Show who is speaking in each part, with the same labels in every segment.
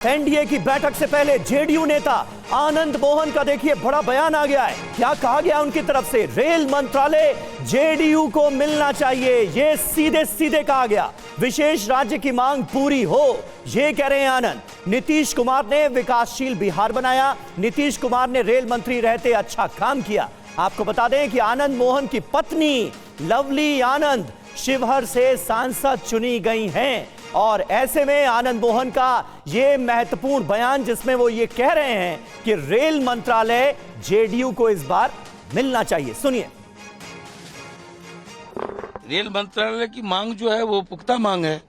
Speaker 1: NDA की बैठक से पहले जेडीयू नेता आनंद मोहन का देखिए बड़ा बयान आ गया है। क्या कहा गया उनकी तरफ से? रेल मंत्रालय जेडीयू को मिलना चाहिए, ये सीधे सीधे कहा गया। विशेष राज्य की मांग पूरी हो, ये कह रहे हैं आनंद। नीतीश कुमार ने विकासशील बिहार बनाया, नीतीश कुमार ने रेल मंत्री रहते अच्छा काम किया। आपको बता दें कि आनंद मोहन की पत्नी लवली आनंद शिवहर से सांसद चुनी गई हैं और ऐसे में आनंद मोहन का यह महत्वपूर्ण बयान जिसमें वो ये कह रहे हैं कि रेल मंत्रालय जेडीयू को इस बार मिलना चाहिए। सुनिए।
Speaker 2: रेल मंत्रालय की मांग जो है वो पुख्ता मांग है,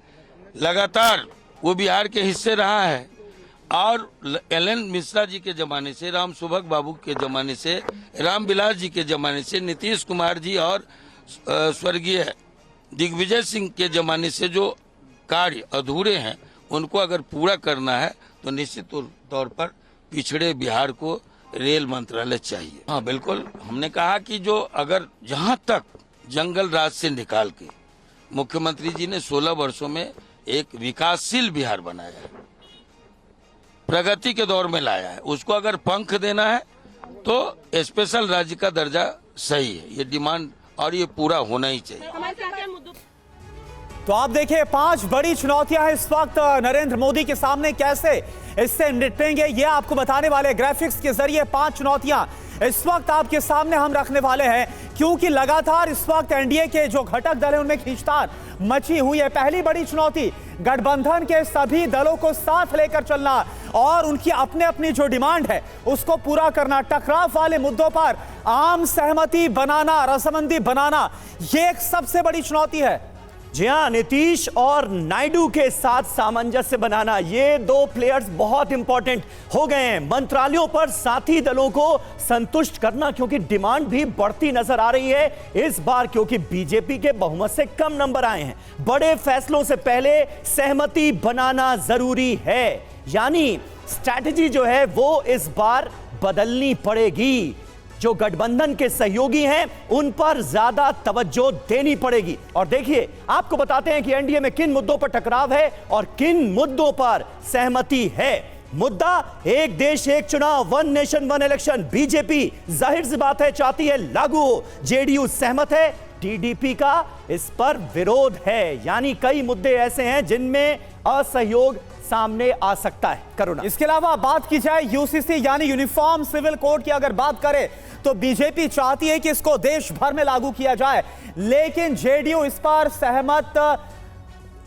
Speaker 2: लगातार वो बिहार के हिस्से रहा है और एल.एन. मिश्रा जी के जमाने से, राम सुभग बाबू के जमाने से, रामविलास जी के जमाने से, नीतीश कुमार जी और स्वर्गीय दिग्विजय सिंह के जमाने से जो कार्य अधूरे हैं उनको अगर पूरा करना है तो निश्चित तौर पर पिछड़े बिहार को रेल मंत्रालय चाहिए। हाँ बिल्कुल, हमने कहा कि जो अगर जहाँ तक जंगल राज से निकाल के मुख्यमंत्री जी ने 16 वर्षों में एक विकासशील बिहार बनाया है, प्रगति के दौर में लाया है, उसको अगर पंख देना है तो स्पेशल राज्य का दर्जा सही है, ये डिमांड और ये पूरा होना ही चाहिए।
Speaker 1: तो आप देखिए 5 बड़ी चुनौतियां हैं इस वक्त नरेंद्र मोदी के सामने, कैसे इससे निपटेंगे ये आपको बताने वाले ग्राफिक्स के जरिए 5 चुनौतियां इस वक्त आपके सामने हम रखने वाले हैं, क्योंकि लगातार इस वक्त एनडीए के जो घटक दल हैं उनमें खींचतान मची हुई है। पहली बड़ी चुनौती गठबंधन के सभी दलों को साथ लेकर चलना और उनकी अपने अपनी जो डिमांड है उसको पूरा करना, टकराव वाले मुद्दों पर आम सहमति बनाना, रजामंदी बनाना, ये एक सबसे बड़ी चुनौती है। जी हां, नीतीश और नायडू के साथ सामंजस्य बनाना, ये 2 प्लेयर्स बहुत इंपॉर्टेंट हो गए हैं। मंत्रालयों पर साथी दलों को संतुष्ट करना, क्योंकि डिमांड भी बढ़ती नजर आ रही है इस बार, क्योंकि बीजेपी के बहुमत से कम नंबर आए हैं। बड़े फैसलों से पहले सहमति बनाना जरूरी है, यानी स्ट्रैटेजी जो है वो इस बार बदलनी पड़ेगी। जो गठबंधन के सहयोगी हैं उन पर ज्यादा तवज्जो देनी पड़ेगी। और देखिए आपको बताते हैं कि एनडीए में किन मुद्दों पर टकराव है और किन मुद्दों पर सहमति है। मुद्दा एक देश एक चुनाव, one nation one election. BJP जाहिर सी बात है चाहती है लागू हो, जेडीयू सहमत है, टीडीपी का इस पर विरोध है। यानी कई मुद्दे ऐसे हैं जिनमें असहयोग सामने आ सकता है। करुणा, इसके अलावा बात की जाए यूसीसी यानी यूनिफॉर्म सिविल कोड की अगर बात करें तो बीजेपी चाहती है कि इसको देश भर में लागू किया जाए, लेकिन जेडीयू इस पर सहमत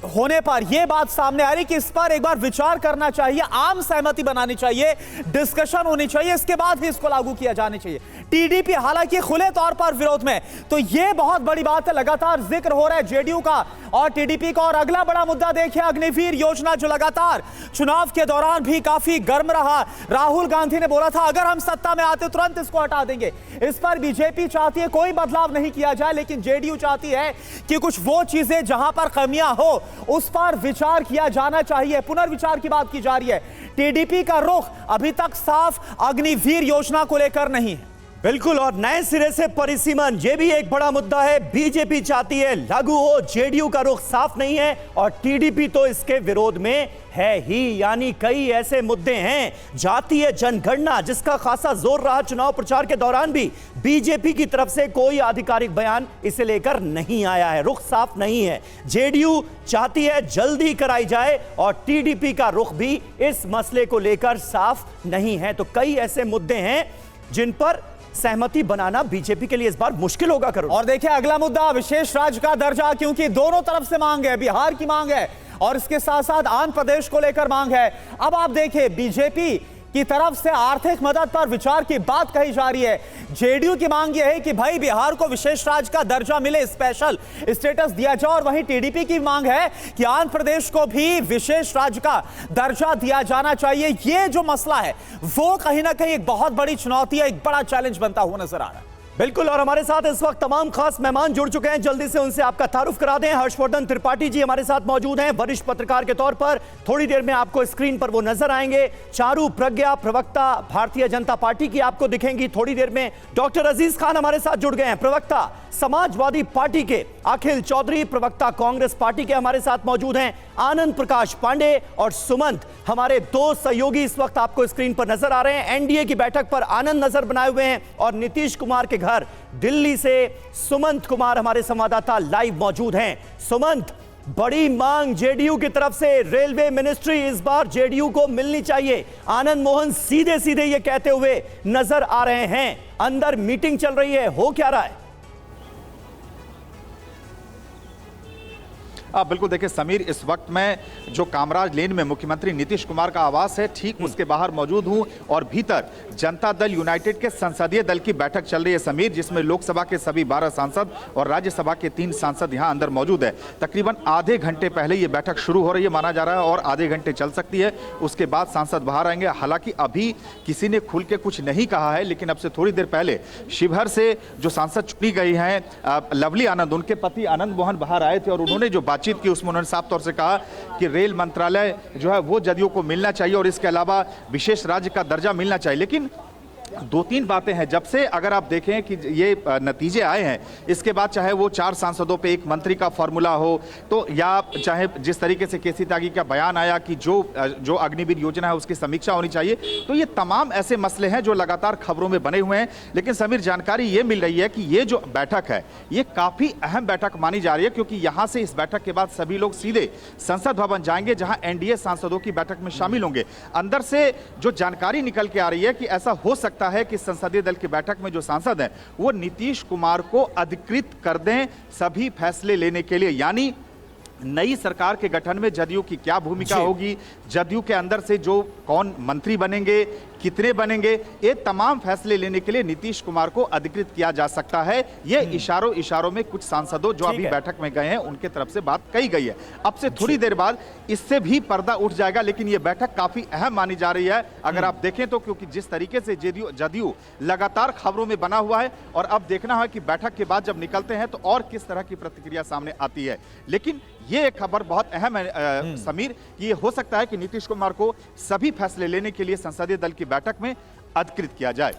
Speaker 1: होने पर यह बात सामने आ रही कि इस पर एक बार विचार करना चाहिए, आम सहमति बनानी चाहिए, डिस्कशन होनी चाहिए, इसके बाद ही इसको लागू किया जाना चाहिए। टीडीपी हालांकि खुले तौर पर विरोध में, तो यह बहुत बड़ी बात है। लगातार जिक्र हो रहा है जेडीयू का और टीडीपी का। और अगला बड़ा मुद्दा देखिए अग्निवीर योजना, जो लगातार चुनाव के दौरान भी काफी गर्म रहा। राहुल गांधी ने बोला था अगर हम सत्ता में आते तुरंत इसको हटा देंगे। इस पर बीजेपी चाहती है कोई बदलाव नहीं किया जाए, लेकिन जेडीयू चाहती है कि कुछ वो चीजें जहां पर कमियां हो उस पर विचार किया जाना चाहिए, पुनर्विचार की बात की जा रही है। टीडीपी का रुख अभी तक साफ अग्निवीर योजना को लेकर नहीं है। बिल्कुल, और नए सिरे से परिसीमन, यह भी एक बड़ा मुद्दा है। बीजेपी चाहती है लागू हो, जेडीयू का रुख साफ नहीं है और टीडीपी तो इसके विरोध में है ही। यानी कई ऐसे मुद्दे हैं, जातीय जनगणना जिसका खासा जोर रहा चुनाव प्रचार के दौरान भी, बीजेपी की तरफ से कोई आधिकारिक बयान इसे लेकर नहीं आया है, रुख साफ नहीं है। जेडीयू चाहती है जल्दी कराई जाए और टीडीपी का रुख भी इस मसले को लेकर साफ नहीं है। तो कई ऐसे मुद्दे हैं जिन पर सहमति बनाना बीजेपी के लिए इस बार मुश्किल होगा। करो। और देखिए अगला मुद्दा विशेष राज्य का दर्जा, क्योंकि दोनों तरफ से मांग है, बिहार की मांग है और इसके साथ साथ आंध्र प्रदेश को लेकर मांग है। अब आप देखिए बीजेपी की तरफ से आर्थिक मदद पर विचार की बात कही जा रही है। जेडीयू की मांग यह है कि भाई बिहार को विशेष राज्य का दर्जा मिले, स्पेशल स्टेटस दिया जाए। और वहीं टीडीपी की मांग है कि आंध्र प्रदेश को भी विशेष राज्य का दर्जा दिया जाना चाहिए। यह जो मसला है वो कहीं ना कहीं एक बहुत बड़ी चुनौती है, एक बड़ा चैलेंज बनता हुआ नजर आ रहा है। बिल्कुल, और हमारे साथ इस वक्त तमाम खास मेहमान जुड़ चुके हैं, जल्दी से उनसे आपका तारुफ करा दें। हर्षवर्धन त्रिपाठी जी हमारे साथ मौजूद हैं, वरिष्ठ पत्रकार के तौर पर। थोड़ी देर में आपको स्क्रीन पर वो नजर आएंगे। चारू प्रज्ञा, प्रवक्ता भारतीय जनता पार्टी की आपको दिखेंगी थोड़ी देर में। डॉक्टर अजीज खान हमारे साथ जुड़ गए हैं, प्रवक्ता समाजवादी पार्टी के।
Speaker 3: अखिल चौधरी प्रवक्ता कांग्रेस पार्टी के हमारे साथ मौजूद हैं। आनंद प्रकाश पांडे और सुमंत हमारे दो सहयोगी इस वक्त आपको स्क्रीन पर नजर आ रहे हैं। एनडीए की बैठक पर आनंद नजर बनाए हुए हैं और नीतीश कुमार के घर दिल्ली से सुमंत कुमार हमारे संवाददाता लाइव मौजूद हैं। सुमंत, बड़ी मांग जेडीयू की तरफ से, रेलवे मिनिस्ट्री इस बार जेडीयू को मिलनी चाहिए। आनंद मोहन सीधे सीधे ये कहते हुए नजर आ रहे हैं। अंदर मीटिंग चल रही है, हो क्या रहा है?
Speaker 4: बिल्कुल, देखिए समीर, इस वक्त मैं जो कामराज लेन में मुख्यमंत्री नीतीश कुमार का आवास है ठीक उसके बाहर मौजूद हूं और भीतर जनता दल यूनाइटेड के संसदीय दल की बैठक चल रही है समीर, जिसमें लोकसभा के सभी 12 सांसद और राज्यसभा के 3 सांसद यहां अंदर मौजूद है। तकरीबन आधे घंटे पहले ये बैठक शुरू हो रही है माना जा रहा है और आधे घंटे चल सकती है, उसके बाद सांसद बाहर आएंगे। हालांकि अभी किसी ने खुल के कुछ नहीं कहा है, लेकिन अब से थोड़ी देर पहले शिवहर से जो सांसद चुनी गई हैं लवली आनंद, उनके पति आनंद मोहन बाहर आए थे और उन्होंने जो बातचीत की उसमें उन्होंने साफ तौर से कहा कि रेल मंत्रालय जो है वो जदयू को मिलना चाहिए और इसके अलावा विशेष राज्य का दर्जा मिलना चाहिए। लेकिन 2-3 बातें हैं जब से, अगर आप देखें कि ये नतीजे आए हैं, इसके बाद चाहे वो 4 सांसदों पे 1 मंत्री का फॉर्मूला हो, तो या चाहे जिस तरीके से केसी त्यागी का बयान आया कि जो अग्निवीर योजना है उसकी समीक्षा होनी चाहिए, तो ये तमाम ऐसे मसले हैं जो लगातार खबरों में बने हुए हैं। लेकिन समीर, जानकारी ये मिल रही है कि ये जो बैठक है ये काफी अहम बैठक मानी जा रही है, क्योंकि यहां से इस बैठक के बाद सभी लोग सीधे संसद भवन जाएंगे जहां एनडीए सांसदों की बैठक में शामिल होंगे। अंदर से जो जानकारी निकल के आ रही है कि ऐसा हो सकता है कि संसदीय दल की बैठक में जो सांसद हैं वो नीतीश कुमार को अधिकृत कर दें सभी फैसले लेने के लिए, यानी नई सरकार के गठन में जदयू की क्या भूमिका होगी, जदयू के अंदर से जो कौन मंत्री बनेंगे, कितने बनेंगे, ये तमाम फैसले लेने के लिए नीतीश कुमार को अधिकृत किया जा सकता है। ये इशारों में कुछ सांसदों जो अभी बैठक में गए हैं उनके तरफ से बात कही गई है। अब से थोड़ी देर बाद इससे भी पर्दा उठ जाएगा, लेकिन ये बैठक काफी अहम मानी जा रही है अगर आप देखें तो, क्योंकि जिस तरीके से जदयू लगातार खबरों में बना हुआ है और अब देखना है कि बैठक के बाद जब निकलते हैं तो और किस तरह की प्रतिक्रिया सामने आती है। लेकिन ये एक खबर बहुत अहम है समीर, ये हो सकता है कि नीतीश कुमार को सभी फैसले लेने के लिए संसदीय दल की बैठक में अधिकृत किया जाए।